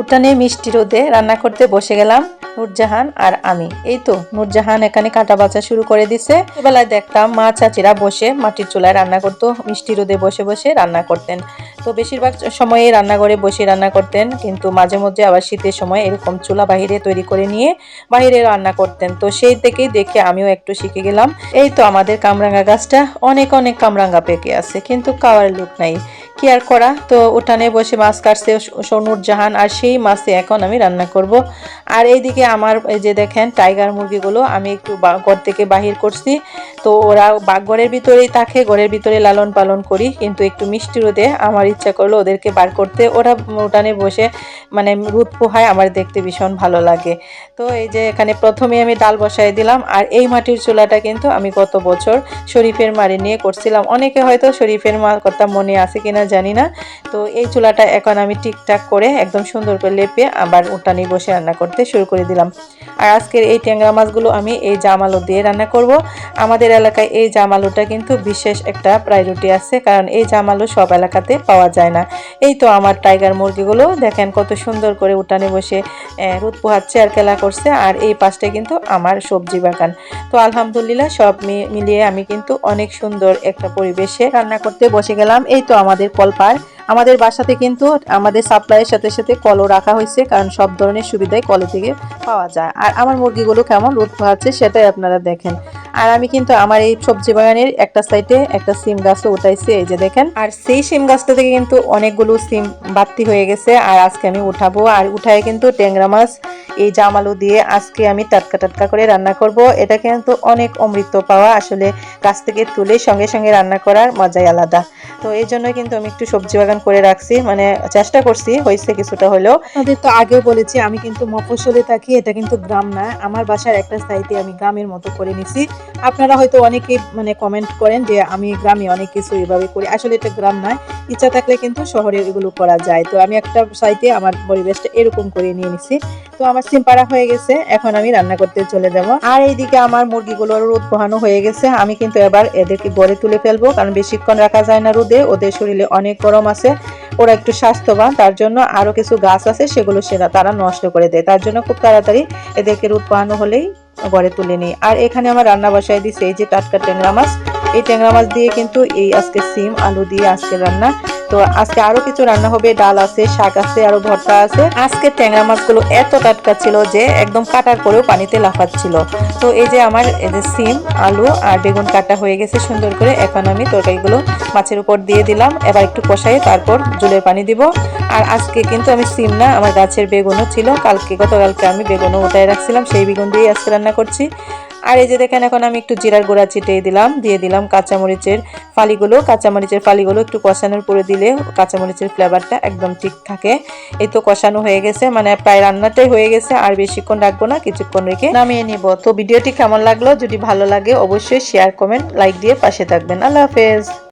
উঠানে মিষ্টি রোদে রান্না করতে বসে গেলাম নূরজাহান আর আমি। এই তো নূরজাহান এখানে কাটা বাছা শুরু করে দিছে। বেলায় দেখতাম মা চাচিরা বসে মাটির চুলায় রান্না করতো, মিষ্টি রোদে বসে বসে রান্না করতেন। তো বেশিরভাগ সময়ে রান্নাঘরে বসে রান্না করতেন, কিন্তু মাঝে মধ্যে আবার শীতের সময় এরকম চুলা বাহিরে তৈরি করে নিয়ে বাহিরে রান্না করতেন। তো সেই থেকেই দেখে আমিও একটু শিখে গেলাম। এই তো আমাদের কামরাঙ্গা গাছটা অনেক অনেক কামরাঙ্গা পেকে আছে, কিন্তু খাওয়ার লোক নাই, কি আর করা। তো উঠানে বসে মাছ কাটছে নূরজাহান, আর সেই মাছে এখন আমি রান্না করব। আর এইদিকে আমার এই যে দেখেন টাইগার মুরগিগুলো আমি একটু ঘর থেকে বাহির করছি। তো ওরা ঘরের ভিতরেই থাকে, ঘরের ভিতরে লালন পালন করি, কিন্তু একটু মিষ্টি রোদে আমার ইচ্ছা করলো ওদেরকে বার করতে। ওরা উঠানে বসে মানে রোদ পোহায়, আমার দেখতে ভীষণ ভালো লাগে। তো এই যে এখানে প্রথমে আমি ডাল বসাই দিলাম। আর এই মাটির চুলাটা কিন্তু আমি গত বছর শরীফের মারে নিয়ে করছিলাম। অনেকে হয়তো শরীফের মার কথা মনে আছে কিনা জানি না। তো এই চুলাটা এখন আমি ঠিকঠাক করে একদম সুন্দর করে লেপে আবার উঠানে বসে রান্না করতে শুরু করে দিলাম। আর আজকের এই ট্যাংরা মাছগুলো আমি এই জাম আলু দিয়ে রান্না করব। আমাদের এলাকায় এই জাম আলুটা কিন্তু বিশেষ একটা প্রায়োরিটি আছে, কারণ এই জাম আলু সব এলাকাতে পাওয়া যায় না। এই তো আমার টাইগার মুরগিগুলো দেখেন কত সুন্দর করে উঠানে বসে রোদ পোহাচ্ছে আর খেলা করছে। আর এই পাশটায় কিন্তু আমার সবজি বাগান। তো আলহামদুলিল্লাহ সব মিলিয়ে আমি কিন্তু অনেক সুন্দর একটা পরিবেশে রান্না করতে বসে গেলাম। এই তো আমাদের কলপার, আমাদের বাসাতে কিন্তু আমাদের সাপ্লাইয়ের সাথে সাথে কলও রাখা হয়েছে, কারণ সব ধরনের সুবিধাই কল থেকে পাওয়া যায়। আর আমার মুরগিগুলো কেমন রোদ পোহাচ্ছে সেটাই আপনারা দেখেন। আর আমি কিন্তু আমার এই সবজি বাগানের একটা সাইডে একটা সিম গাছও উঠাইছি, এই যে দেখেন। আর সেই সিম গাছটা থেকে কিন্তু অনেকগুলো সিম বাড়তি হয়ে গেছে। আর আজকে আমি উঠাবো, আর উঠায় কিন্তু ট্যাংরা মাছ এই জাম আলু দিয়ে আজকে আমি টাটকা টাটকা করে রান্না করব। এটা কিন্তু অনেক অমৃত পাওয়া, আসলে গাছ থেকে তুলে সঙ্গে সঙ্গে রান্না করার মজাই আলাদা। তো এই জন্য কিন্তু আমি একটু সবজি বাগান করে রাখছি, মানে চেষ্টা করছি, হয়েছে কিছুটা হলেও। আপনাদের তো আগেও বলেছি আমি কিন্তু মফস্বলে থাকি, এটা কিন্তু গ্রাম না। আমার বাসার একটা সাইডে আমি গ্রামের মতো করে নিছি। আপনারা হয়তো অনেকেই মানে কমেন্ট করেন যে আমি গ্রামে অনেক কিছু এভাবে করি, আসলে এটা গ্রাম নয়। ইচ্ছা থাকলে কিন্তু শহরে এগুলো করা যায়। তো আমি একটা সাইডে আমার পরিবেশটা এরকম করে নিয়ে নিছি। তো আমার সিম পাড়া হয়ে গেছে, এখন আমি রান্না করতে চলে যাব। আর এইদিকে আমার মুরগিগুলোর রোদ পোহানো হয়ে গেছে। আমি কিন্তু এবার এদেরকে গড়ে তুলে ফেলবো, কারণ বেশিক্ষণ রাখা যায় না রোদে, ওদের শরীরে অনেক গরম আছে। ওরা একটু স্বাস্থ্যবান, তার জন্য আরো কিছু গাছ আছে সেগুলো তারা নষ্ট করে দেয়, তার জন্য খুব তাড়াতাড়ি এদেরকে রোদ পোহানো হলেই গড়ে তুলে নিই। আর এখানে আমার রান্না বসাই দিচ্ছে এই যে টাটকা ট্যাংরা মাছ। এই ট্যাংরা মাছ দিয়ে কিন্তু এই আজকে সিম আলু দিয়ে আজকে রান্না। তো আজকে আরো কিছু রান্না হবে, ডাল আছে, শাক আছে, আরো ভর্তা আছে। আজকে ট্যাংরা মাছগুলো এত টাটকা ছিল যে একদম কাটার পরেও পানিতে লাফাচ্ছিল। তো এই যে আমার এই যে সিম আলু আর বেগুন কাটা হয়ে গেছে সুন্দর করে। এখন আমি তরকারিগুলো মাছের উপর দিয়ে দিলাম, এবার একটু কষাই তারপর জলের পানি দিব। আর আজকে কিন্তু আমি সিম না, আমার গাছের বেগুনও ছিল, গতকালকে আমি বেগুনও উঠায় রাখছিলাম, সেই বেগুন দিয়ে আজকে রান্না করছি। আর এই যে দেখেন এখন আমি একটু জিরার গুঁড়া ছিটিয়ে দিলাম, দিয়ে দিলাম কাঁচামরিচের ফালিগুলো একটু কষানোর পরে দিলে কাঁচামরিচের ফ্লেভারটা একদম ঠিক থাকে। এই তো কষানো হয়ে গেছে, মানে প্রায় রান্নাটাই হয়ে গেছে, আর বেশিক্ষণ রাখবো না, কিছুক্ষণ রেখে নামিয়ে নিব। তো ভিডিওটি কেমন লাগলো, যদি ভালো লাগে অবশ্যই শেয়ার কমেন্ট লাইক দিয়ে পাশে থাকবেন। আল্লাহ হাফেজ।